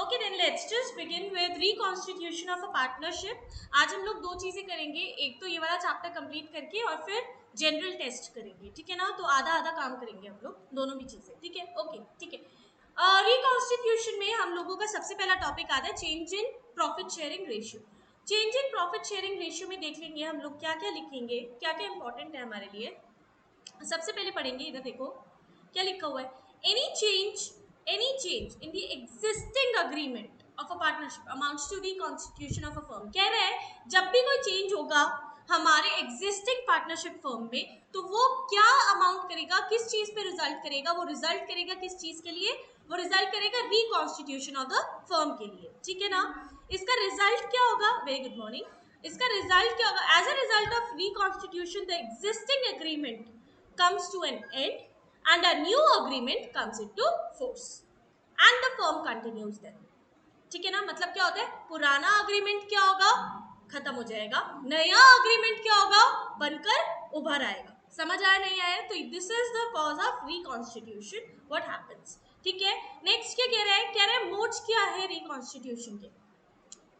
Okay then let's just begin with reconstitution of a partnership. आज हम लोग दो चीजें करेंगे, एक तो ये वाला चैप्टर कंप्लीट करके और फिर जनरल टेस्ट करेंगे, ठीक है ना। तो आधा आधा काम करेंगे हम लोग, दोनों भी चीजें, ठीक है। ओके ठीक है। रिकॉन्स्टिट्यूशन में हम लोगों का सबसे पहला टॉपिक आता है change in profit sharing ratio. Change in profit sharing ratio में देख लेंगे हम लोग क्या क्या लिखेंगे, क्या क्या इंपॉर्टेंट है हमारे लिए। सबसे पहले पढ़ेंगे, इधर देखो क्या लिखा हुआ है। Any change in the existing agreement of a partnership amounts to the constitution of a firm. कह रहा है जब भी कोई चेंज होगा हमारे एग्जिस्टिंग पार्टनरशिप फर्म में, तो वो क्या अमाउंट करेगा, किस चीज पे रिजल्ट करेगा, वो रिजल्ट करेगा किस चीज के लिए, वो रिजल्ट करेगा रिकॉन्स्टिट्यूशन ऑफ द फर्म के लिए, ठीक है ना। इसका रिजल्ट क्या होगा, वेरी गुड मॉर्निंग। इसका रिजल्ट क्या होगा, as a result of reconstitution the existing agreement comes to an end and a new agreement comes into force and the firm continues then। ठीक है ना, मतलब क्या होता है, पुराना अग्रीमेंट क्या होगा, खत्म हो जाएगा, नया अग्रीमेंट क्या होगा, बनकर उभर आएगा। समझ आया नहीं आया, तो this is the cause of reconstitution, what happens, ठीक है। नेक्स्ट क्या कह रहा है मोड्स क्या है रिकॉन्स्टिट्यूशन के,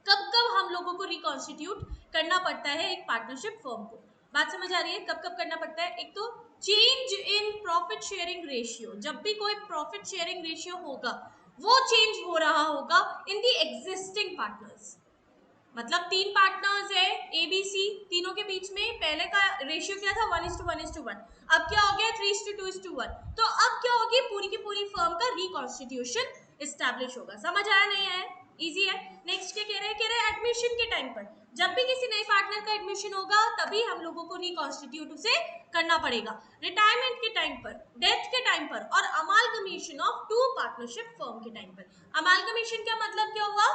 कब कब हम लोगों को रिकॉन्स्टिट्यूट करना पड़ता है एक पार्टनरशिप फर्म को। बात समझ आ रही है, कब कब करना पड़ता है। एक तो change in profit sharing ratio, जब भी कोई प्रॉफिट शेयरिंग रेशियो होगा वो चेंज हो रहा होगा इन दी एग्जिस्टिंग पार्टनर्स। मतलब तीन पार्टनर्स है ए बी सी, तीनों के बीच में पहले का रेशियो क्या था 1:1:1, अब क्या हो गया 3:2:1। तो अब क्या होगी, पूरी की पूरी फर्म का रिकॉन्स्टिट्यूशन एस्टैब्लिश होगा। समझ आया नहीं आया, इजी है। नेक्स्ट क्या कह रहे हैं एडमिशन के टाइम पर, जब भी किसी नए पार्टनर का एडमिशन होगा तभी हम लोगों को रिकॉन्स्टिट्यूट उसे करना पड़ेगा। रिटायरमेंट के टाइम पर, डेथ के टाइम पर और amalgamation of two partnership firm के टाइम पर। अमालगमेशन का मतलब क्या हुआ,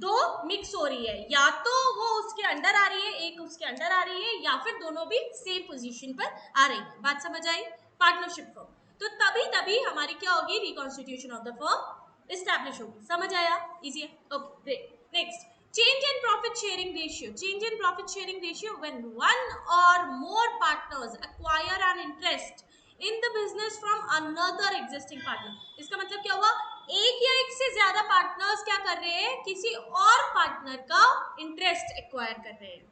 दो मिक्स हो रही है, या तो वो उसके अंडर आ रही है, एक उसके अंडर आ रही है, या फिर दोनों भी सेम पोजीशन पर आ रही है। बात समझ आई, पार्टनरशिप फर्म, तो तभी तभी हमारी क्या होगी, reconstitution of the firm establish होगी। समझ आया, इजी है, okay great. Next, change in profit sharing ratio, change in profit sharing ratio when one or more partners acquire an interest in the business from another existing partner। इसका मतलब क्या हुआ, एक या एक से ज्यादा पार्टनर्स क्या कर रहे हैं, किसी और पार्टनर का इंटरेस्ट एक्वायर कर रहे हैं।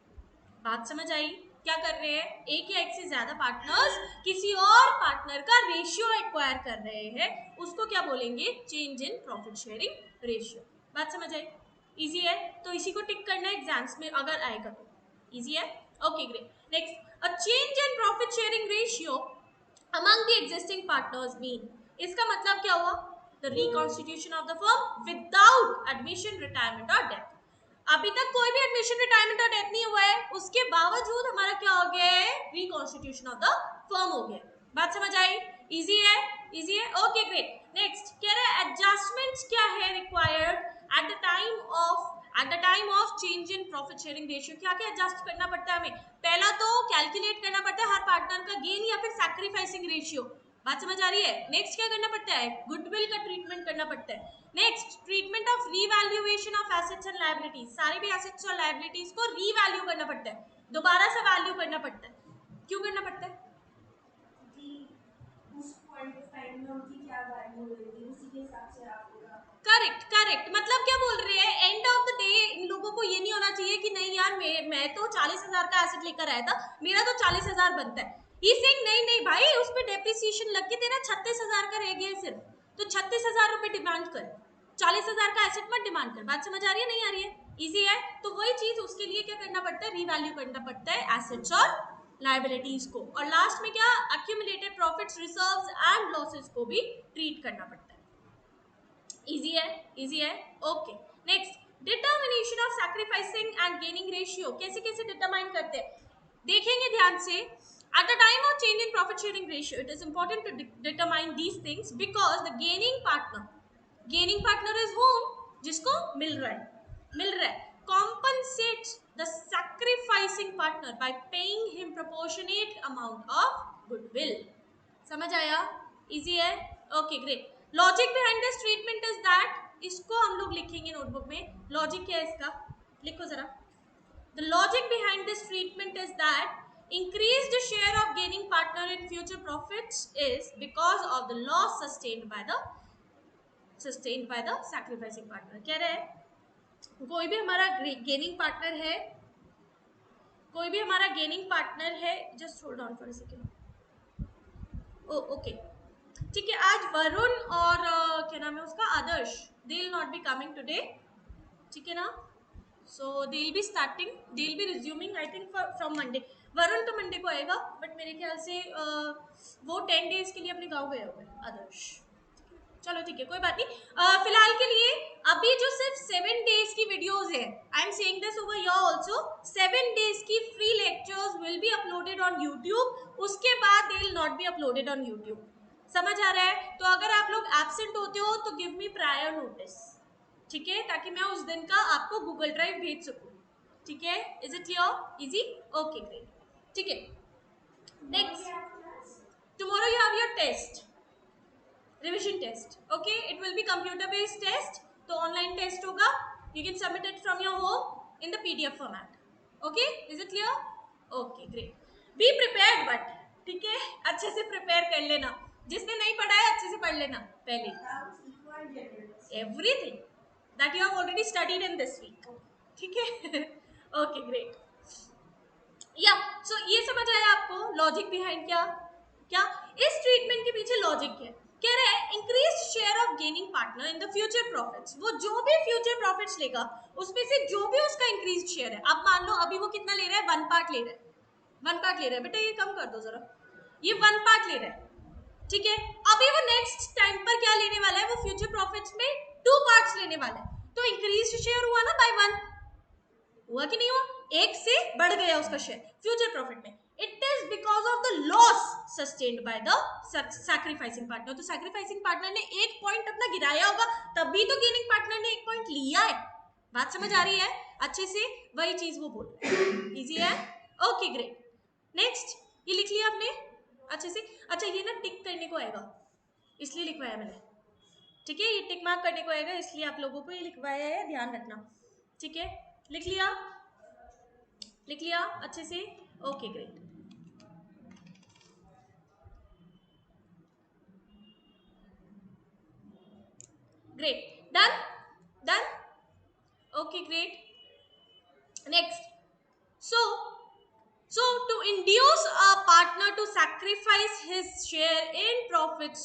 बात समझ आई, क्या कर रहे हैं, एक या एक से ज्यादा पार्टनर्स किसी और पार्टनर का रेशियो एक्वायर कर रहे हैं, उसको क्या बोलेंगे, change in profit sharing ratio. बात समझ आई, इजी है। तो इसी को टिक करना है एग्जाम्स में अगर आएगा तो, इजी है, okay great. Next, a change in profit sharing ratio among the existing partners mean, इसका मतलब क्या हुआ, the reconstitution of the firm without admission, retirement or death। अभी तक कोई भी एडमिशन, रिटायरमेंट और डेथ नहीं हुआ है, उसके बावजूद हमारा क्या हो गया है, रिकॉन्स्टिट्यूशन ऑफ द फर्म हो गया। बात समझ आई, इजी है, इजी है, ओके ग्रेट। नेक्स्ट कह रहा है एडजस्टमेंट्स क्या है required at the time of change in profit sharing ratio. क्या क्या एडजस्ट करना पड़ता है हमें, पहला तो कैलकुलेट करना पड़ता है हर पार्टनर का गेन या फिर सैक्रिफाइसिंग रेशियो। बात समझ आ रही है। नेक्स्ट क्या करना पड़ता है, गुडविल का ट्रीटमेंट करना पड़ता है। Next, treatment of revaluation of assets and liabilities, सारे भी एसेट्स और लायबिलिटीज को रीवैल्यू करना पड़ता है, दोबारा से वैल्यू करना पड़ता है। क्यों करना पड़ता है, उस पॉइंट ऑफ टाइम में उनकी क्या वैल्यू होगी, उसी के हिसाब से आपका करेक्ट करेक्ट। मतलब क्या बोल रहे हैं, end of the day in लोगों को ये नहीं होना चाहिए कि नहीं यार मैं तो 40,000 का एसेट लेकर आया था, मेरा तो 40,000 बनता है। ये सिंह नहीं नहीं भाई, उस पर डेप्रिसिएशन लग के तेरा 36,000 का रह गया सिर्फ, तो 36,000 रुपए डिमांड कर, 40,000 का एसेट मत डिमांड कर। बात समझ आ रही है नहीं आ रही है, इजी है। तो वही चीज, उसके लिए क्या करना पड़ता है, रीवैल्यू करना पड़ता है एसेट्स और लायबिलिटीज को, और लास्ट में क्या, accumulated profits, reserves and losses को भी ट्रीट करना पड़ता है। इजी है, इजी है, okay. Next, determination of sacrificing and gaining ratio, कैसे कैसे डिटरमाइन करते हैं, देखेंगे ध्यान से। At the time of change in profit sharing ratio, it is important to determine these things because the gaining partner is whom, जिसको मिल रहा है, compensates the sacrificing partner by paying him proportionate amount of goodwill। समझ आया, easy है, okay great. Logic behind this treatment is that, इसको हम लोग लिखेंगे नोटबुक में, लॉजिक क्या है इसका, लिखो जरा। The logic behind this treatment is that increased share of gaining partner in future profits is because of the loss sustained by the sustained by the sacrificing partner. कह रहा है कोई भी हमारा गेनिंग पार्टनर है, कोई भी हमारा गेनिंग पार्टनर है, just hold on for a second. Okay ठीक है, आज वरुण और क्या नाम है उसका, Adarsh, they will not be coming today, ठीक है ना। So they will be starting, they will be resuming I think from Monday. Varun तो मंडे को आएगा, बट मेरे ख्याल से वो 10 डेज के लिए अपने गाँव गए हुए आदर्श। चलो ठीक है, कोई बात नहीं। फिलहाल के लिए अभी जो सिर्फ 7 डेज की वीडियोस है, I am saying this over here also, 7 days की free lectures will be uploaded on YouTube. उसके बाद they will not be uploaded on YouTube. समझ आ रहा है? तो अगर आप लोग एब्सेंट होते हो तो गिव मी प्रायर नोटिस, ठीक है, ताकि मैं उस दिन का आपको गूगल ड्राइव भेज सकूं, ठीक है। Is it clear? Easy? Okay great, ठीक है। Next, tomorrow you have your test, revision test, okay, it will be computer based test, तो ऑनलाइन टेस्ट होगा, you can submit it from your home in the PDF format, okay, is it clear? Okay great, be prepared but, ठीक है, अच्छे से prepare कर लेना, जिसने नहीं पढ़ा है अच्छे से पढ़ लेना पहले, everything that you have already studied in this week, ठीक है। ओके ग्रेट, या सो ये समझ आया आपको लॉजिक बिहाइंड क्या क्या इस ट्रीटमेंट के पीछे लॉजिक क्या है? कह रहे हैं increase share of gaining partner in the future profits, वो जो भी फ्यूचर प्रॉफिट्स लेगा उसमें से जो भी उसका इंक्रीज शेयर है, अब मान लो अभी वो कितना ले रहा है, 1 पार्ट ले रहा है, 1 पार्ट ले रहा है, बेटा ये कम कर दो जरा, ये 1 पार्ट ले रहा है, ठीक है। अभी वो नेक्स्ट टाइम पर क्या लेने वाला है, वो फ्यूचर प्रॉफिट्स में 2 पार्ट्स लेने वाला है, तो इंक्रीज शेयर हुआ ना बाय 1, हुआ कि नहीं हुआ, एक से बढ़ गया उसका शेयर फ्यूचर प्रॉफिट में। It is because of the loss sustained by the sacrificing partner, तो सैक्रिफाइसिंग पार्टनर ने एक पॉइंट अपना गिराया होगा, तभी तो गेनिंग पार्टनर ने एक पॉइंट लिया है। बात समझ आ रही है अच्छे से? वही चीज वो बोल रहा है, इजी है? ओके ग्रेट, नेक्स्ट, ये लिख लिया आपने अच्छे से? अच्छा ये ना टिक करने को आएगा, इसलिए लिखवाया मैंने, ठीक है, ये टिक मार्क करने को आएगा, इसलिए आप लोगों को ये लिखवाया है, ध्यान रखना, ठीक है। लिख लिया, लिख लिया अच्छे से? Okay great, great, done done, okay great, next, so so to induce a partner to sacrifice his share in profits,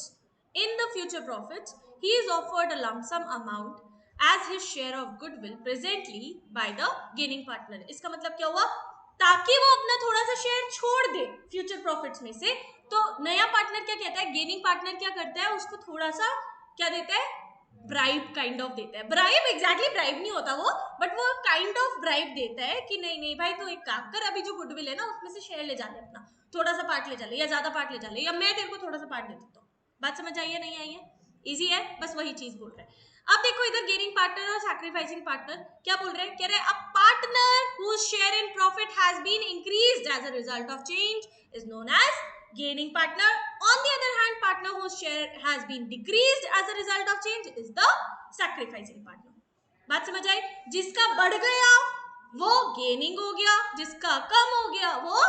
in the future profits, he is offered a lump sum amount as his share of goodwill presently by the gaining partner। इसका मतलब क्या हुआ, ताकि वो अपना थोड़ा सा share छोड़ दे फ्यूचर प्रॉफिट्स में से, तो नया पार्टनर क्या कहता है, गेनिंग पार्टनर क्या करता है, उसको थोड़ा सा क्या देता है, ब्राइब काइंड ऑफ देता है, ब्राइब एग्जैक्टली ब्राइब नहीं होता वो, बट वो काइंड ऑफ ब्राइब देता है कि नहीं नहीं भाई तो एक काम कर, अभी जो गुडविल है ना उसमें से शेयर ले जा ले, अपना थोड़ा सा पार्ट ले जा ले, या ज्यादा पार्ट ले जा ले, या मैं तेरे को थोड़ा सा पार्ट दे देता हूँ। बात समझ आई है नहीं आई है? इजी है, बस वही चीज बोल रहे हैं। अब देखो इधर गेनिंग पार्टनर और सैक्रिफाइसिंग पार्टनर क्या बोल रहे हैं, कह रहे हैं a partner whose share in profit has been increased as a result of change is known as gaining partner. On the other hand, partner whose share has been decreased as a result of change is the sacrificing partner. बात समझ आई? जिसका बढ़ गया वो gaining हो गया, जिसका कम हो गया वो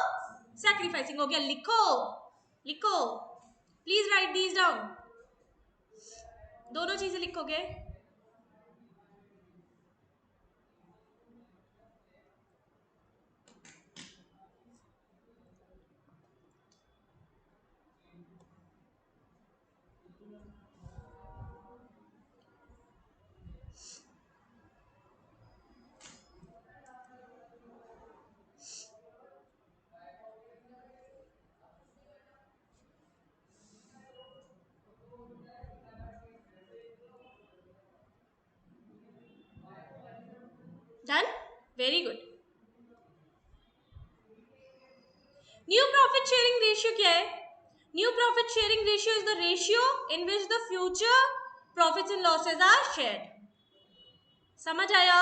सैक्रिफाइसिंग हो गया। लिखो लिखो, प्लीज राइट दीज डाउन, दोनों चीजें लिखोगे। Done, very good. New profit sharing ratio क्या है? New profit sharing ratio is the ratio in which the future profits and losses are shared. समझ आया?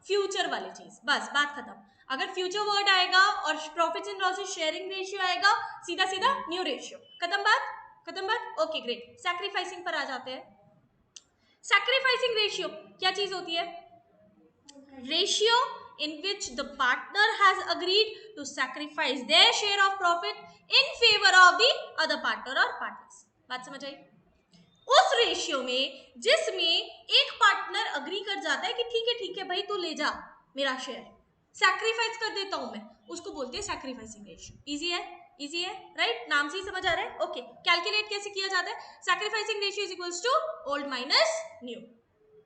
फ्यूचर वाली चीज, बस बात खत्म। अगर फ्यूचर वर्ड आएगा और profits and losses sharing ratio आएगा, सीधा सीधा न्यू रेशियो, खत्म बात, खत्म बात। ओके ग्रेट, सैक्रिफाइसिंग पर आ जाते हैं। सैक्रिफाइसिंग रेशियो क्या चीज होती है? Ratio in which the partner has agreed to sacrifice their share of profit in favor of the other partner or partners। बात समझ आई? उस रेशियो में जिसमें एक पार्टनर अग्री कर जाता है कि ठीक है भाई तू ले जा मेरा शेयर, सैक्रिफाइस कर देता हूं मैं, उसको बोलते हैं सैक्रिफाइसिंग रेशियो। इजी है राइट, नाम से ही समझ आ रहा है। ओके, कैलकुलेट कैसे किया जाता है? Sacrificing ratio is equals to old minus new,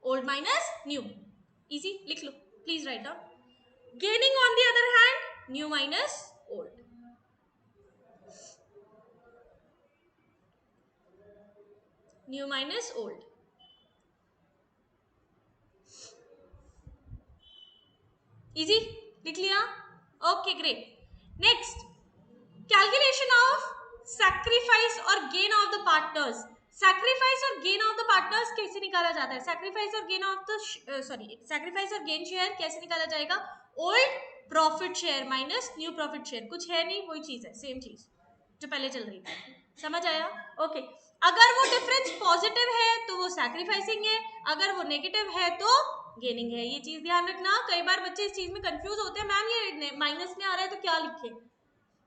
old minus new. Easy, लिख लो, please write down. Gaining on the other hand, new minus old, new minus old. Easy, लिख लिया? Okay great. Next, calculation of sacrifice और gain of the partners. Sacrifice और gain of the partners कैसे निकाला जाता है? सैक्रिफाइस और gain of the sacrifice और गेन शेयर कैसे निकाला जाएगा? Old profit share minus new profit share. कुछ है नहीं, वही चीज है, सेम चीज जो पहले चल रही थी। समझ आया? ओके, अगर वो डिफरेंस पॉजिटिव है तो वो सैक्रिफाइसिंग है, अगर वो नेगेटिव है तो गेनिंग है। ये चीज ध्यान रखना, कई बार बच्चे इस चीज में कंफ्यूज होते हैं, मैम ये माइनस में आ रहा है तो क्या लिखे?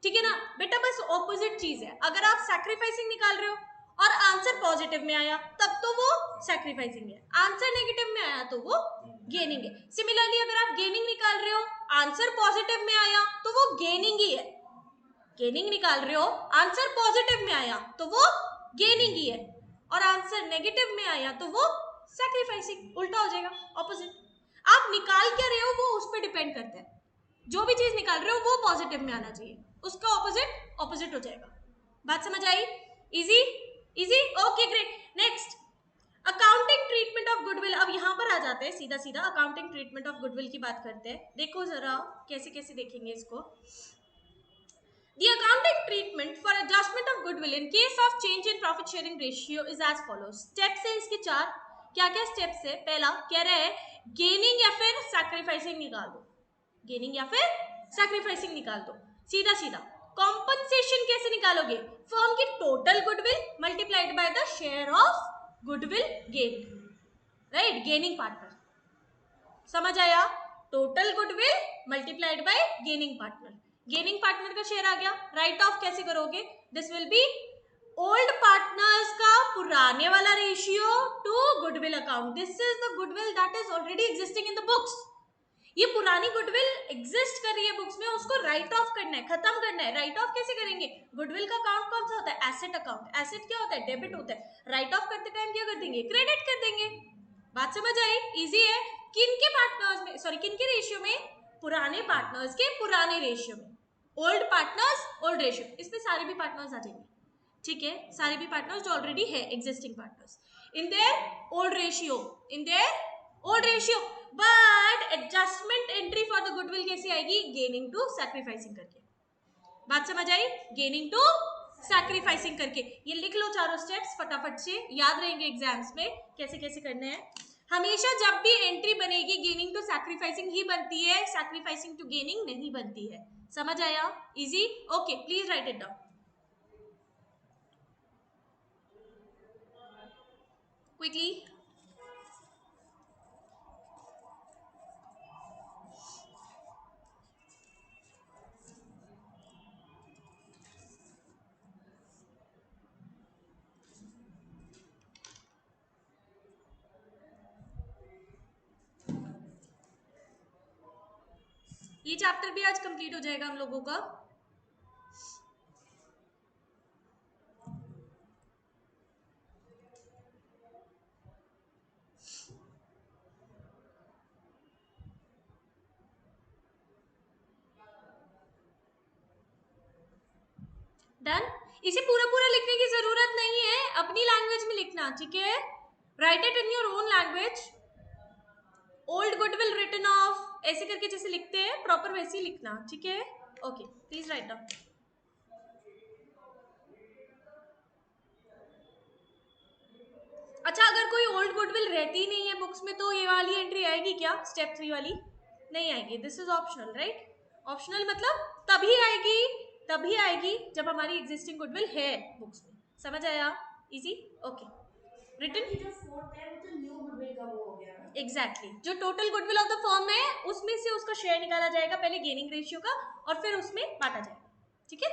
ठीक है ना बेटा, बस ऑपोजिट चीज है। अगर आप सैक्रिफाइसिंग निकाल रहे हो और आंसर पॉजिटिव में आया तब तो वो सैक्रिफाइसिंग है, आंसर नेगेटिव में आया तो वो गेनिंग है। सिमिलरली अगर आप गेनिंग निकाल रहे हो, आंसर पॉजिटिव में आया तो वो गेनिंग ही है। गेनिंग निकाल रहे हो, आंसर पॉजिटिव में आया तो वो गेनिंग ही है, और आंसर नेगेटिव में आया तो वो सैक्रिफाइसिंग, उल्टा हो जाएगा, ऑपोजिट। आप निकाल क्या रहे हो वो उस पर डिपेंड करता है। जो भी चीज निकाल रहे हो वो पॉजिटिव में आना चाहिए, उसका ऑपोजिट ऑपोजिट हो जाएगा। बात समझ आई? Easy, easy, okay great. Next, accounting treatment of goodwill. अब यहां पर आ जाते हैं सीधा सीधा, अकाउंटिंग ट्रीटमेंट ऑफ गुडविल की बात करते हैं। देखो जरा कैसे कैसे देखेंगे इसको। The accounting treatment for adjustment of goodwill in case of change in profit sharing ratio is as follows. Steps है इसके चार। क्या क्या स्टेप्स है? पहला कह रहे हैं गेनिंग या फिर सैक्रिफाइसिंग निकाल दो, गेनिंग या फिर सैक्रिफाइसिंग निकाल दो, सीधा सीधा। कॉम्पनसेशन कैसे निकालोगे? फर्म की total goodwill multiplied by the share of goodwill gain, right, gaining partner. समझ आया? Total goodwill multiplied by gaining partner, gaining partner का शेयर आ गया। राइट ऑफ कैसे करोगे? This will be old partners का पुराने वाला ratio two goodwill account. This is the goodwill that is already existing in the books. ये पुरानी goodwill exist कर रही है बुक्स में, उसको राइट ऑफ करना है, खत्म करना है। राइट ऑफ कैसे करेंगे? गुडविल का अकाउंट कौन सा होता है? Asset account. एसेट क्या होता है? डेबिट होता है। राइट ऑफ करते टाइम क्या कर देंगे? क्रेडिट कर देंगे। बात समझ आई? इजी है। किन के पार्टनर्स में, सॉरी किन के रेशियो में? पुराने पार्टनर्स के पुराने रेशियो में। ओल्ड पार्टनर्स ओल्ड रेशियो, इसमें सारे भी पार्टनर्स आ जाएंगे। ठीक है, सारे भी पार्टनर्स जो ऑलरेडी है existing partners in their old ratio, in their old ratio. But adjustment entry for the goodwill कैसे आएगी? गेनिंग टू सैक्रिफाइसिंग करके। बात समझ आई? गेनिंग टू सैक्रिफाइसिंग करके। ये लिख लो चारों स्टेप्स फटाफट से, याद रहेंगे एग्जाम्स में कैसे कैसे करने हैं। हमेशा जब भी एंट्री बनेगी गेनिंग टू सैक्रिफाइसिंग ही बनती है, सैक्रिफाइसिंग टू गेनिंग नहीं बनती है। समझ आया? Easy, okay, please right it down quickly. ये चैप्टर भी आज कंप्लीट हो जाएगा हम लोगों का। डन। इसे पूरा पूरा लिखने की जरूरत नहीं है, अपनी लैंग्वेज में लिखना, ठीक है? Write it in your own language. Old goodwill written off ऐसे करके जैसे लिखते हैं प्रॉपर वैसे ही लिखना, ठीक है? Okay, please write down. अच्छा, अगर कोई ओल्ड गुडविल रहती ही नहीं है बुक्स में तो ये वाली एंट्री आएगी क्या? स्टेप 3 वाली नहीं आएगी। This is optional, right? Optional मतलब तभी आएगी जब हमारी एग्जिस्टिंग गुडविल है बुक्स में। समझ आया? Easy, okay. रिटन जो फोर्थ है वो तो न्यू गुडविल का वो हो गया ना? एग्जैक्टली, जो total goodwill of the firm है उसमें से उसका शेयर निकाला जाएगा, पहले गेनिंग रेशियो का, और फिर उसमें बांटा जाएगा, ठीक है?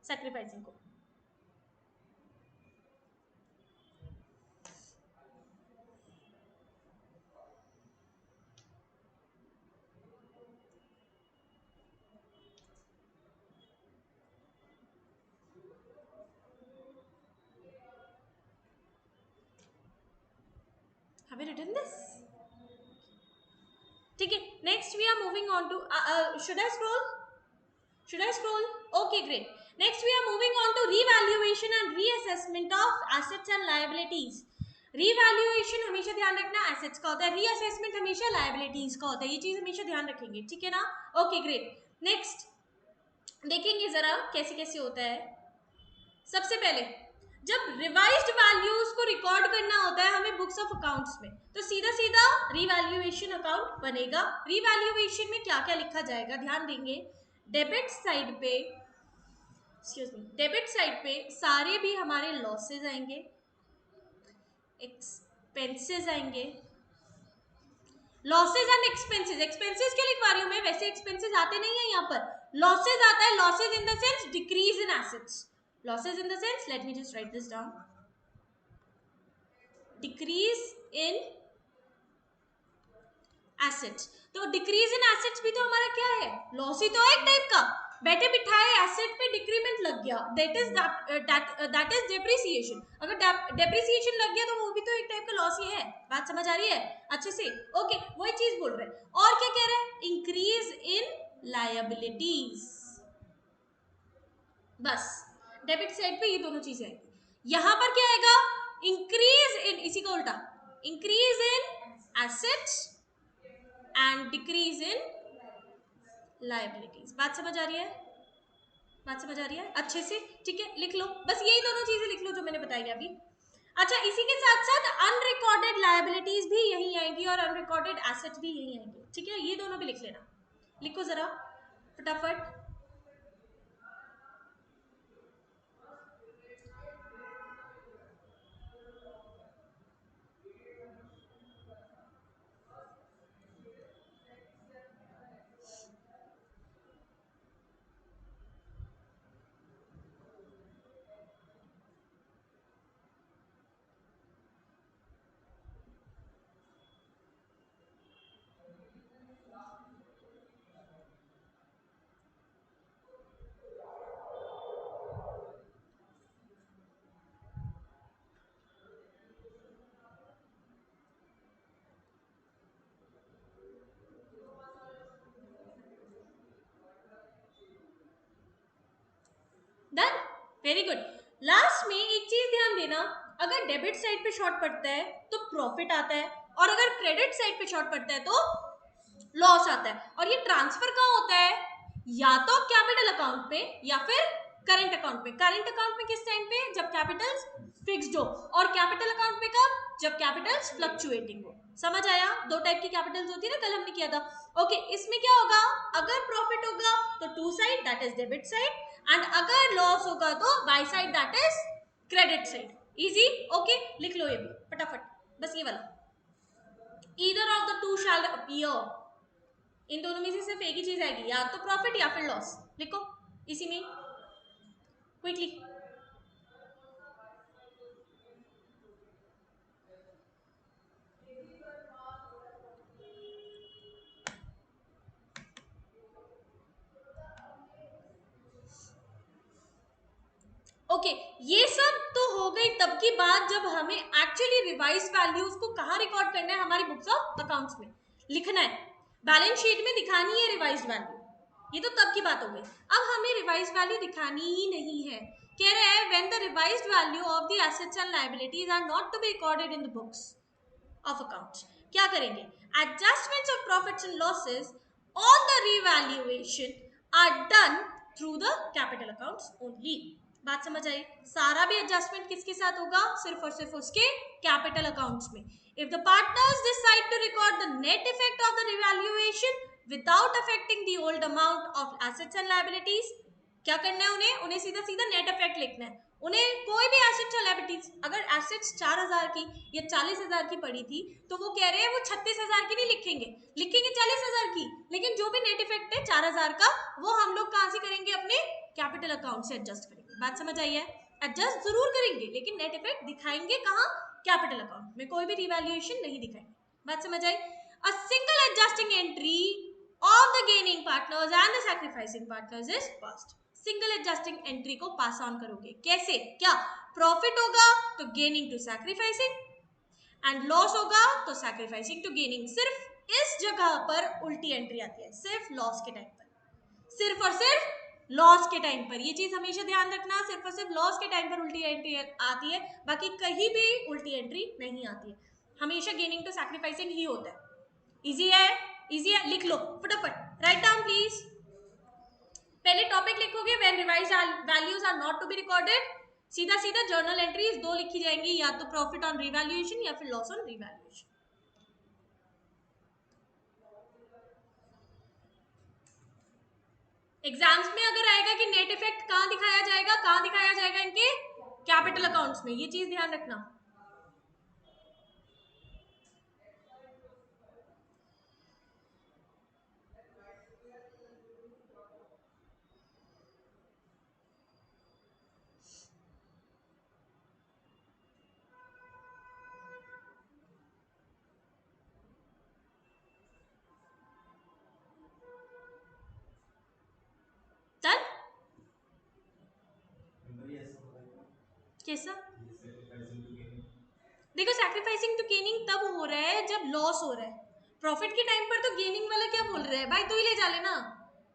सैक्रिफाइसिंग को। we written this? ठीक है, next we are moving on to should I scroll? Okay, great. Next we are moving on to revaluation and reassessment of assets and liabilities. Revaluation हमेशा ध्यान रखना assets का होता है, reassessment हमेशा liabilities का होता है, ये चीज हमेशा ध्यान रखेंगे, ठीक है ना? Okay, great. Next देखेंगे जरा कैसे कैसे होता है. सबसे पहले जब रिवाइज्ड वैल्यूज को रिकॉर्ड करना होता है हमें बुक्स ऑफ अकाउंट्स में, तो सीधा सीधा रिवैल्यूएशन अकाउंट बनेगा. रिवैल्यूएशन में क्या क्या लिखा जाएगा ध्यान देंगे. डेबिट साइड पे, एक्सक्यूज मी, डेबिट साइड पे सारे भी हमारे लॉसेज आएंगे, एक्सपेंसेस आएंगे. लॉसेज एंड एक्सपेंसेस, एक्सपेंसेस क्यों लिखवा रही हूं मैं, वैसे एक्सपेंसेस आते नहीं है यहाँ पर. लॉसेज आता है, losses in the sense decrease in assets. Losses in the sense, let me just right this down, decrease in assets. तो डिक्रीज इन एसेट्स भी तो हमारा क्या है, लॉस ही तो है एक टाइप का. बैठे बिठाए एसेट पे डिक्रीमेंट लग गया, दैट इज डेप्रिसिएशन. अगर डेप्रिसिएशन लग गया तो वो भी तो एक टाइप का लॉस ही है. बात समझ आ रही है अच्छे से? ओके, वही चीज बोल रहे हैं. और क्या कह रहे हैं, इंक्रीज इन लायबिलिटीज. बस डेबिट साइड पे ये दोनों चीजें आएंगी. यहां पर क्या आएगा, इंक्रीज इन, इसी का उल्टा, increase in assets and decrease in liabilities. बात समझ आ रही है? बात समझ आ रही है अच्छे से? ठीक है, लिख लो बस यही दोनों चीजें लिख लो जो मैंने बताई अभी. अच्छा, इसी के साथ साथ अनरिकॉर्डेड लायबिलिटीज भी यही आएंगी और अनरिकॉर्डेड एसेट्स भी यही आएंगे. ठीक है, ये दोनों भी लिख लेना. लिखो जरा फटाफट. Done, very good. लास्ट में एक चीज ध्यान देना, अगर डेबिट साइड पे शॉर्ट पड़ता है तो प्रॉफिट आता है, और अगर क्रेडिट साइड पे शॉर्ट पड़ता है तो लॉस आता है. और ये ट्रांसफर कहाँ होता है, या तो कैपिटल अकाउंट पे या फिर करंट अकाउंट पे. करंट अकाउंट में किस टाइम पे, जब कैपिटल्स फिक्स्ड हो, और कैपिटल अकाउंट पे कब, जब कैपिटल्स फ्लक्चुएटिंग हो. समझ आया? दो टाइप की कैपिटल्स होती है ना, कल हमने किया था. ओके, इसमें क्या होगा, अगर प्रॉफिट होगा तो to side, that is debit side, and अगर लॉस होगा तो by side, that is credit side. Easy. Okay, लिख लो ये भी फटाफट, बस ये वाला. Either of the two shall appear. इन दोनों में से सिर्फ एक ही चीज आएगी, या तो प्रॉफिट या फिर लॉस. लिखो इसी में क्विकली. ओके, ये सब तो हो गई तब की बात जब हमें एक्चुअली रिवाइज वैल्यूज को कहाँ रिकॉर्ड करना है, हमारी बुक्स ऑफ अकाउंट्स में लिखना है, बैलेंस शीट में दिखानी है रिवाइज वैल्यू. ये तो तब की बात हो गई. अब हमें रिवाइज वैल्यू दिखानी ही नहीं है. कह रहे हैं when the revised value of the assets and liabilities are not to be recorded in the books of accounts. क्या करेंगे, adjustments of profits and losses on the revaluation are done through the capital accounts only. बात समझ आई? सारा भी adjustment किसके साथ होगा, सिर्फ और सिर्फ उसके कैपिटल अकाउंट्स में. If the partners decide to record the net effect of the revaluation without affecting the old amount of assets and liabilities, क्या करना है उन्हें, उन्हें सीधा सीधा नेट इफेक्ट लिखना है. उन्हें कोई भी एसेट्स और लायबिलिटीज, अगर एसेट्स 4,000 की या 40,000 की पड़ी थी तो वो कह रहे हैं वो 36,000 की नहीं लिखेंगे, लिखेंगे 40,000 की, लेकिन जो भी नेट इफेक्ट है 4,000 का वो हम लोग कहाँ से करेंगे, अपने कैपिटल अकाउंट से एडजस्ट करेंगे. बात समझ आई है? एडजस्ट जरूर करेंगे लेकिन नेट इफेक्ट दिखाएंगे कहाँ, कैपिटल अकाउंट में, कोई भी रिवैल्यूएशन नहीं दिखाएंगे. बात समझ आई? A single adjusting entry of the gaining partners and the sacrificing partners is passed. Single adjusting entry को पास ऑन करोगे कैसे, क्या प्रॉफिट होगा तो gaining to sacrificing, and loss होगा तो सैक्रिफाइसिंग टू गेनिंग। सिर्फ इस जगह पर उल्टी एंट्री आती है, सिर्फ लॉस के टाइम पर, सिर्फ और सिर्फ लॉस के टाइम पर। ये चीज हमेशा ध्यान रखना, सिर्फ और सिर्फ लॉस के टाइम पर उल्टी एंट्री आती है, बाकी कहीं भी उल्टी एंट्री नहीं आती है। हमेशा गेनिंग टू सैक्रिफाइसिंग ही होता है। इजी है, इजी है, लिख लो फटाफट, राइट डाउन प्लीज। पहले टॉपिक लिखोगे when revised values are not to be recorded, सीधा सीधा जर्नल एंट्रीज दो लिखी जाएंगी, या तो प्रॉफिट ऑन रिवैल्यूएशन या फिर लॉस ऑन रिवैल्यूएशन। एग्जाम्स में अगर आएगा कि नेट इफेक्ट कहां दिखाया जाएगा, कहां दिखाया जाएगा, इनके कैपिटल अकाउंट्स में, ये चीज ध्यान रखना। डन। कैसा? देखो सैक्रिफाइसिंग टू गेनिंग तब हो रहा है जब लॉस हो रहा है, प्रॉफिट के टाइम पर तो गेनिंग वाला क्या बोल रहा है, भाई तू ही ले जा लेना,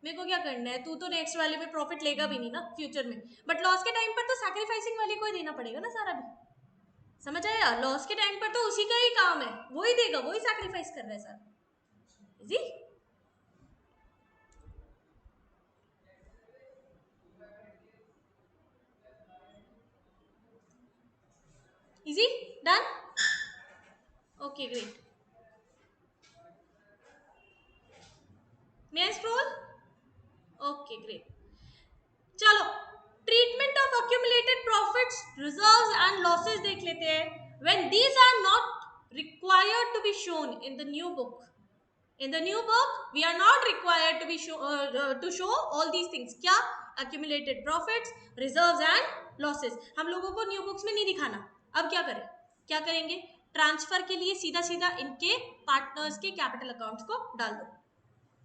मेरे को क्या करना है, तू तो नेक्स्ट वाले में प्रॉफिट लेगा भी नहीं ना फ्यूचर में। बट लॉस के टाइम पर तो सैक्रिफाइसिंग वाले को ही देना पड़ेगा ना सारा भी, समझ आया? लॉस के टाइम पर तो उसी का ही काम है, वो ही देगा, वो ही सैक्रिफाइस कर रहा है सारा। Easy, easy, done, okay great. May I scroll? Okay great. चलो treatment of accumulated profits, reserves and losses देख लेते हैं। When these are not required to be shown in the new book, in the new book we are not required to show all these things, क्या? accumulated profits, reserves and losses हम लोगों को new books में नहीं दिखाना। अब क्या करें, क्या करेंगे, ट्रांसफर के लिए सीधा सीधा इनके पार्टनर्स के कैपिटल अकाउंट्स को डाल दो,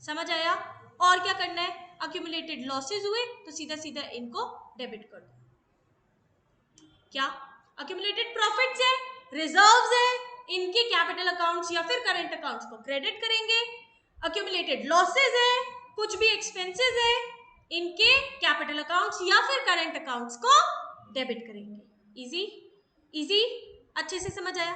समझ आया? और क्या करना है, accumulated losses हुए तो सीधा सीधा इनको डेबिट कर दो। क्या? accumulated profits है, रिजर्व्स है, इनके कैपिटल अकाउंट्स या फिर करंट अकाउंट्स को क्रेडिट करेंगे। accumulated losses है, कुछ भी एक्सपेंसेस है, इनके कैपिटल अकाउंट्स या फिर करंट अकाउंट्स को डेबिट करेंगे। इजी, इजी, अच्छे से समझ आया?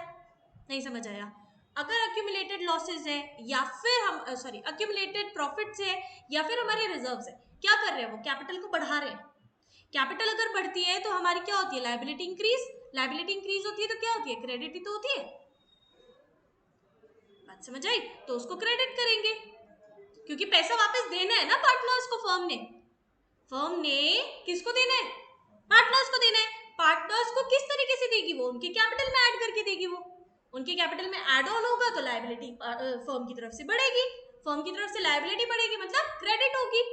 नहीं समझ आया? अगर accumulated losses है या फिर हम सॉरी accumulated profits है या फिर हमारे रिजर्व्स है, क्या कर रहे हैं, वो कैपिटल को बढ़ा रहे हैं। कैपिटल अगर बढ़ती है तो हमारी क्या होती है, लायबिलिटी इंक्रीज, लायबिलिटी इंक्रीज होती है तो क्या होती है, क्रेडिट ही तो होती है। बात समझ आई? तो उसको क्रेडिट करेंगे, क्योंकि पैसा वापस देना है ना पार्टनर्स को, फर्म ने किसको देना है, पार्टनर्स को देना है। पार्टनर्स को किस तरीके से देगी, वो उनके कैपिटल में ऐड करके देगी, वो उनके कैपिटल में ऐड ऑन होगा तो लायबिलिटी फर्म की तरफ से बढ़ेगी, फर्म की तरफ से लायबिलिटी बढ़ेगी मतलब क्रेडिट होगी,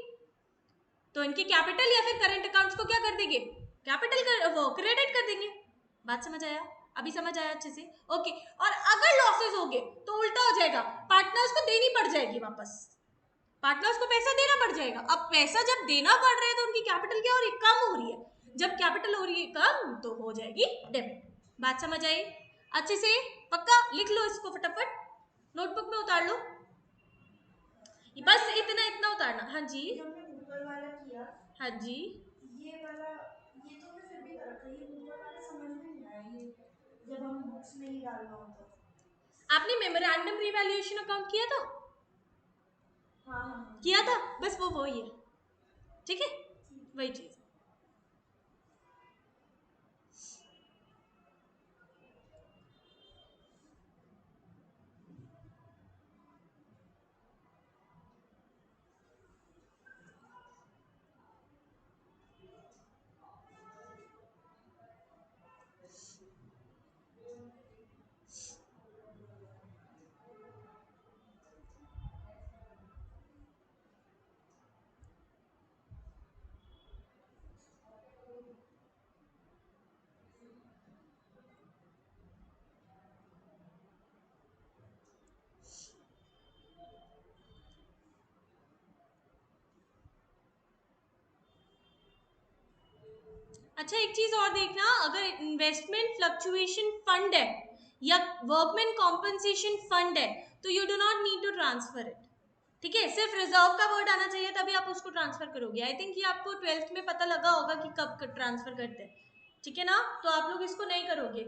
तो इनके कैपिटल या फिर करंट अकाउंट्स को क्या कर देंगे, कैपिटल कर वो क्रेडिट कर देंगे। बात समझ आया? अभी समझ आया अच्छे से? ओके। और अगर लॉसेस हो गए तो उल्टा हो जाएगा, पार्टनर्स को देनी पड़ जाएगी वापस, पार्टनर्स को पैसा देना पड़ जाएगा। अब पैसा जब देना पड़ रहा है तो उनकी कैपिटल क्या हो रही है, कम हो रही है, जब कैपिटल हो रही है कम तो हो जाएगी डेबिट। बात समझ आई अच्छे से? पक्का लिख लो इसको फटाफट, नोटबुक में उतार लो, बस इतना इतना उतारना। हाँ जी, ऊपर वाला किया, हाँ जी, ये वाला, ये तो मैं फिर भी कर रखा, ये ऊपर वाला समझ में नहीं आया, ये जब हम बुक्स में ही डालना हो तो। आपने मेमोरेंडम रिवैल्यूएशन अकाउंट किया था? हाँ हाँ हाँ किया था, बस वो वही है, ठीक है, वही चीज। अच्छा एक चीज और देखना, अगर इन्वेस्टमेंट फ्लक्चुएशन फंड है या वर्कमैन कॉम्पनसेशन फंड है तो you do not need to transfer it, ठीक है, सिर्फ रिजर्व का वर्ड आना चाहिए तभी आप उसको ट्रांसफर करोगे। आई थिंक ये आपको 12th में पता लगा होगा कि कब ट्रांसफर करते हैं, ठीक है ना, तो आप लोग इसको नहीं करोगे,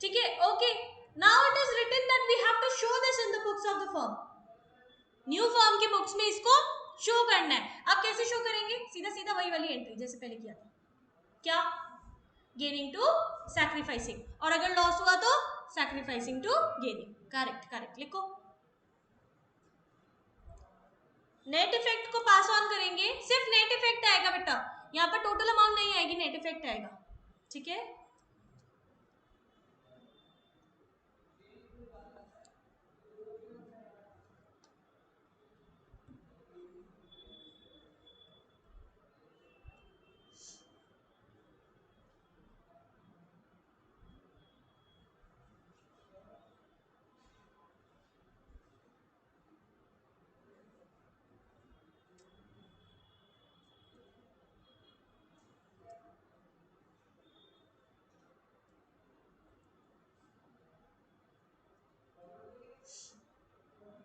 ठीक है। Okay, now it is written that we have to show this in the books of the firm, new firm के बुक्स में इसको शो करना है। आप कैसे शो करेंगे, सीधा सीधा वही वाली एंट्री जैसे पहले किया था, क्या, गेनिंग टू सैक्रिफाइसिंग, और अगर लॉस हुआ तो sacrificing to gaining, correct correct लिखो। नेट इफेक्ट को पास ऑन करेंगे, सिर्फ नेट इफेक्ट आएगा बेटा, यहाँ पर टोटल अमाउंट नहीं आएगी, नेट इफेक्ट आएगा, ठीक है।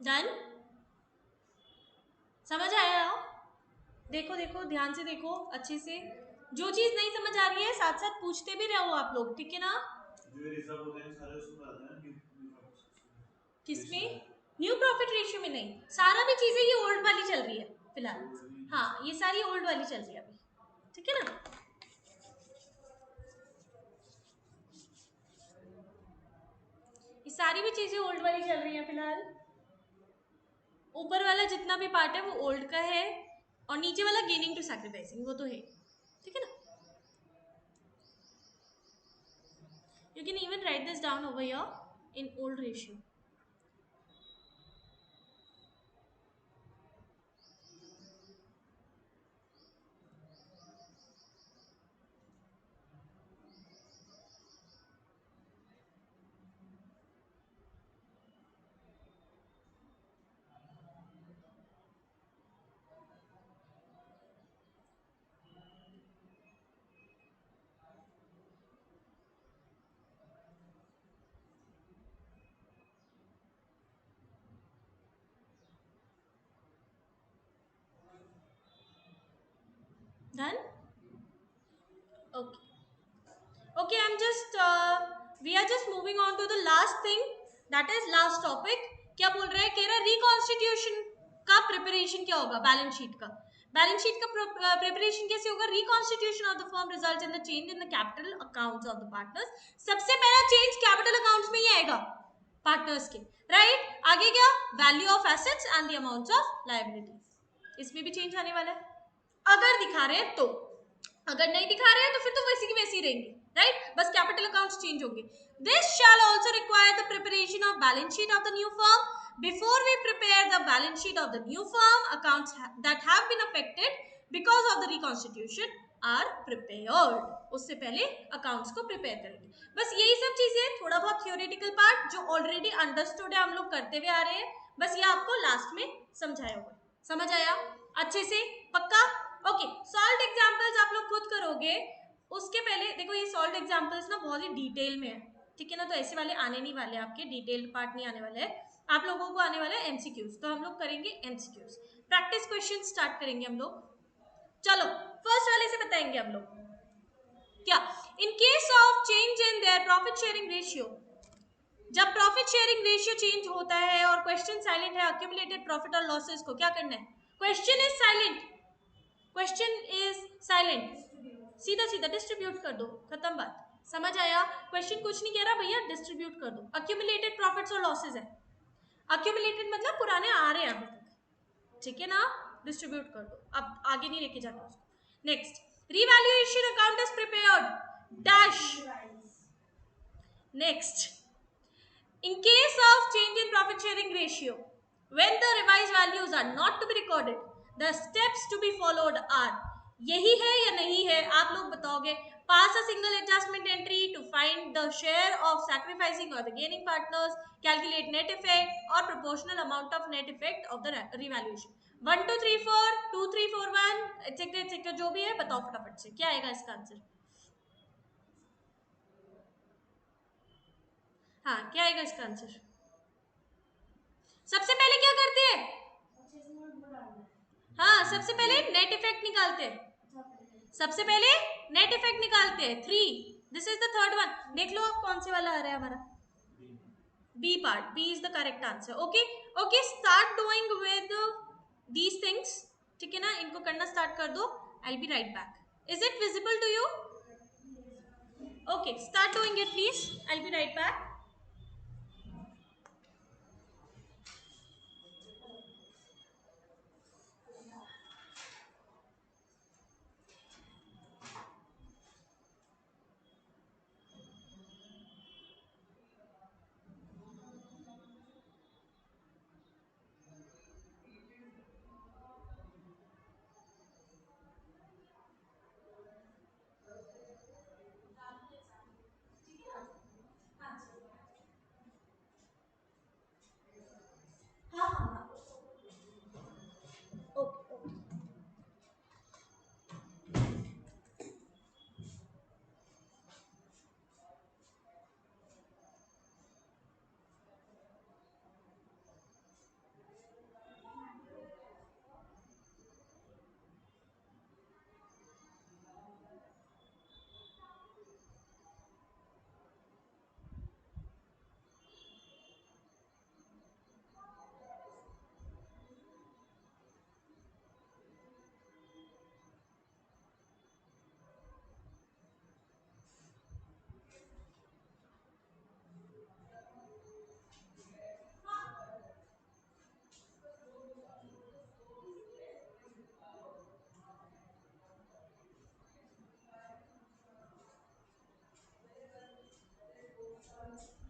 डन, समझ आया हो, देखो देखो ध्यान से देखो अच्छे से, जो चीज नहीं समझ आ रही है साथ साथ पूछते भी रहो आप लोग, ठीक है ना। किसमें, न्यू प्रॉफिट रेशियो में नहीं, सारा भी चीजें ये ओल्ड वाली चल रही है फिलहाल, हाँ ये सारी ओल्ड वाली चल रही है अभी, ठीक है ना। ये सारी भी चीजें ओल्ड वाली चल रही है फिलहाल, ऊपर वाला जितना भी पार्ट है वो ओल्ड का है और नीचे वाला गेनिंग टू सैक्रिफाइसिंग वो तो है, ठीक है ना। You can even right this down over here in old ratio. Done? Okay. Okay, we are just moving on to the last thing, that is last topic. क्या बोल रहा है, कह रहा है रिकॉन्स्टिट्यूशन का प्रिपरेशन क्या होगा, बैलेंस शीट का, बैलेंस शीट का प्रिपरेशन कैसे होगा, reconstitution of the firm result in the change in the capital accounts of the partners, सबसे पहला चेंज कैपिटल अकाउंट्स में ही आएगा पार्टनर्स के, राइट, आगे क्या, value of assets and the amounts of liabilities, इसमें भी चेंज आने वाला है अगर दिखा रहे हैं तो, अगर नहीं दिखा रहे हैं तो फिर तो वैसी की वैसी रहेंगे, राइट, बस कैपिटल अकाउंट्स चेंज होंगे। This shall also require the preparation of balance sheet of the new firm, before we prepare the balance sheet of the new firm, accounts that have been affected because of the reconstitution are prepared, उससे पहले accounts को prepare करेंगे। बस यही सब चीजें, थोड़ा बहुत थियोरेटिकल पार्ट जो ऑलरेडी अंडरस्टूड है, हम लोग करते हुए आ रहे हैं, बस ये आपको लास्ट में समझाया होगा, समझ आया अच्छे से, पक्का। ओके, सॉल्व एग्जांपल्स आप लोग खुद करोगे, उसके पहले देखो ये सॉल्व एग्जांपल्स ना बहुत ही डिटेल में है, ठीक है ना, तो ऐसे वाले आने नहीं वाले, आपके डिटेल पार्ट नहीं आने वाले हैं, आप लोगों को आने वाला है एमसीक्यूज, तो हम लोग करेंगे एमसीक्यूज, प्रैक्टिस क्वेश्चन स्टार्ट करेंगे हम लोग। चलो फर्स्ट वाले से बताएंगे हम लोग, क्या, in case of change in their profit sharing ratio, जब प्रॉफिट शेयरिंग रेशियो चेंज होता है और क्वेश्चन साइलेंट है, अक्यूमुलेटेड प्रॉफिट और लॉसेस को क्या करना है, question is silent, question is silent, सीधा सीधा डिस्ट्रीब्यूट कर दो, खत्म बात, समझ आया, क्वेश्चन कुछ नहीं कह रहा भैया, डिस्ट्रीब्यूट कर दो, अक्यूमुलेटेड प्रॉफिट्स और लॉसेस है, अक्यूमुलेटेड मतलब पुराने आ रहे हैं अभी तक, ठीक है ना, डिस्ट्रीब्यूट कर दो, अब आगे नहीं लेके जाना उसको। Next, revaluation account is prepared dash, next, in case of change in profit sharing ratio, when the revised values are not to be recorded, the steps to be followed are, यही है या नहीं है, आप लोग बताओगे, pass a single adjustment entry to find the share of sacrificing or the gaining partners, calculate net effect or proportional amount of net effect of the revaluation, 1 2 3 4 2 3 4 1 etc etc जो भी है बताओ फटाफट से, क्या आएगा इसका आंसर, हाँ, क्या आएगा इसका आंसर? सबसे पहले क्या करते हैं? अच्छा इसमें वो डालना है। हाँ, सबसे पहले नेट इफेक्ट निकालते हैं। सबसे पहले नेट इफेक्ट निकालते हैं। 3, this is the third one. देख लो आप कौन से वाला आ रहा है हमारा। B part, B is the correct answer. Okay okay, start doing with these things. ठीक है ना, इनको करना स्टार्ट कर दो। I be right back. Is it visible to you? Okay, start doing it please. I be right back. हाँ हाँ हाँ। Okay okay.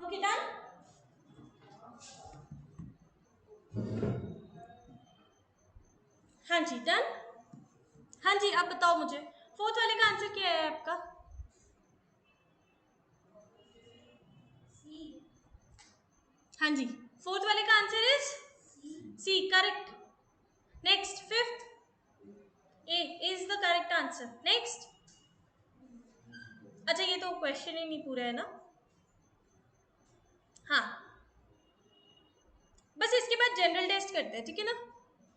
Okay done. हाँ जी डन। हाँ जी, आप बताओ मुझे फोर्थ वाले का आंसर क्या है आपका? हाँ जी, फोर्थ वाले का answer is C, correct. Next, fifth, A is the correct answer. Next. अच्छा, ये तो क्वेश्चन ही नहीं पूरा है ना। हाँ, बस इसके बाद जनरल टेस्ट करते हैं, ठीक है ना।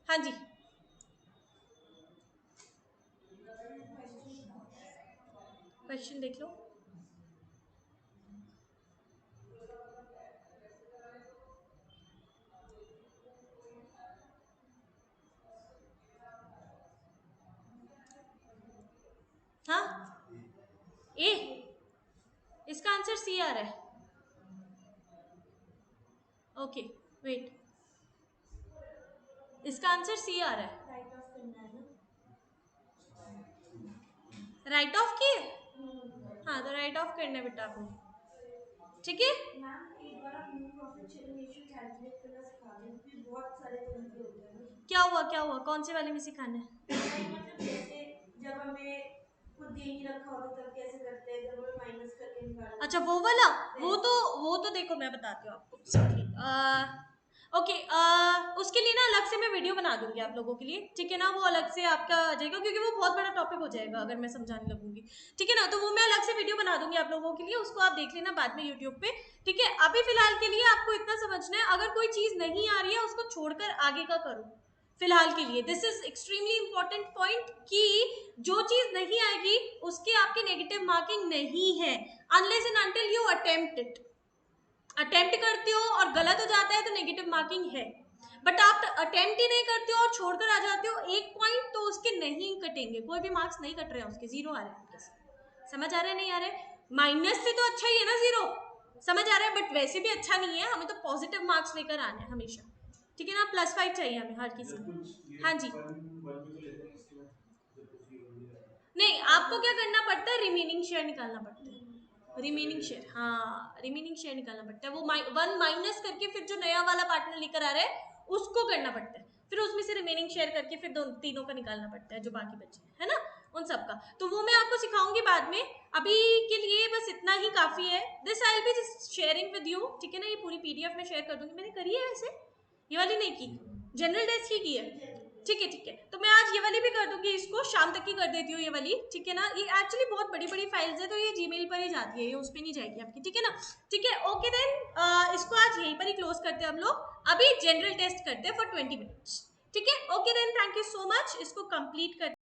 हाँ जी, क्वेश्चन देख लो। हाँ, ए, इसका आंसर सी आ रहा है। ओके वेट, इसका आंसर सी आ रहा है। राइट ऑफ करना है ना। राइट ऑफ किए? हाँ, तो राइट ऑफ करना है बेटा आपने, ठीक है। मैम एक बार आप new profit sharing ratio calculate करना सिखा दें, क्योंकि बहुत सारे तरीके होते हैं ना। क्या हुआ क्या हुआ, कौन से वाले में सिखाना है? मतलब जैसे जब हमें कुछ दे नहीं रखा होता तब कैसे करते हैं, जब हमें माइनस करके निकालना। अच्छा वो वाला, वो तो देखो मैं बताती हूँ आपको सिंपली। ओके, उसके लिए ना अलग से मैं वीडियो बना दूंगी आप लोगों के लिए, ठीक है ना। वो अलग से आपका आ जाएगा, क्योंकि वो बहुत बड़ा टॉपिक हो जाएगा अगर मैं समझाने लगूंगी, ठीक है ना। तो वो मैं अलग से वीडियो बना दूंगी आप लोगों के लिए, उसको आप देख लेना बाद में यूट्यूब पे, ठीक है। अभी फिलहाल के लिए आपको इतना समझना है, अगर कोई चीज नहीं आ रही है उसको छोड़कर आगे का करो फिलहाल के लिए। This is extremely important point कि जो चीज नहीं आएगी उसके आपकी नेगेटिव मार्किंग नहीं है, unless and until you attempt it. Attempt करते हो और गलत हो जाता है तो नेगेटिव मार्किंग है, बट आप अटेम्प्ट ही नहीं करते हो और छोड़कर आ जाते हो एक पॉइंट, तो उसके नहीं कटेंगे, कोई भी मार्क्स नहीं कट रहे हैं उसके, जीरो आ रहे हैं आपके। समझ आ रहा है नहीं आ रहा है? माइनस से तो अच्छा ही है ना जीरो, समझ आ रहा है, बट वैसे भी अच्छा नहीं है, हमें तो पॉजिटिव मार्क्स लेकर आने हैं हमेशा, ठीक है ना। +5 चाहिए हमें हर किसी को। हाँ जी, नहीं आपको क्या करना पड़ता है, रिमेनिंग शेयर निकालना पड़ता है। रिमेनिंग शेयर, हाँ रिमेनिंग शेयर निकालना पड़ता है, वो 1 माइनस करके फिर जो नया वाला पार्टनर लेकर आ रहा है उसको करना पड़ता है, फिर उसमें से रिमेनिंग शेयर करके फिर तीनों का निकालना पड़ता है जो बाकी बचे है ना, उन सब का। तो वो मैं आपको सिखाऊंगी बाद में, अभी के लिए बस इतना ही काफी है। This I will be just sharing with you, ठीक है ना। ये पूरी पीडीएफ में शेयर कर दूंगी, मैंने करी है वैसे, ये वाली नहीं की, जनरल टेस्ट ही की है, ठीक है ठीक है। तो मैं आज ये वाली भी कर दूंगी इसको, शाम तक की कर देती हूँ ये वाली, ठीक है ना। ये एक्चुअली बहुत बड़ी बड़ी फाइल्स है तो ये जीमेल पर ही जाती है, ये उस पर नहीं जाएगी आपकी, ठीक है ना। ठीक है, ओके देन इसको आज यहीं पर ही क्लोज करते हैं हम लोग। अभी जनरल टेस्ट करते हैं फॉर 20 मिनट्स, ठीक है। Okay then, thank you so much, इसको कंप्लीट कर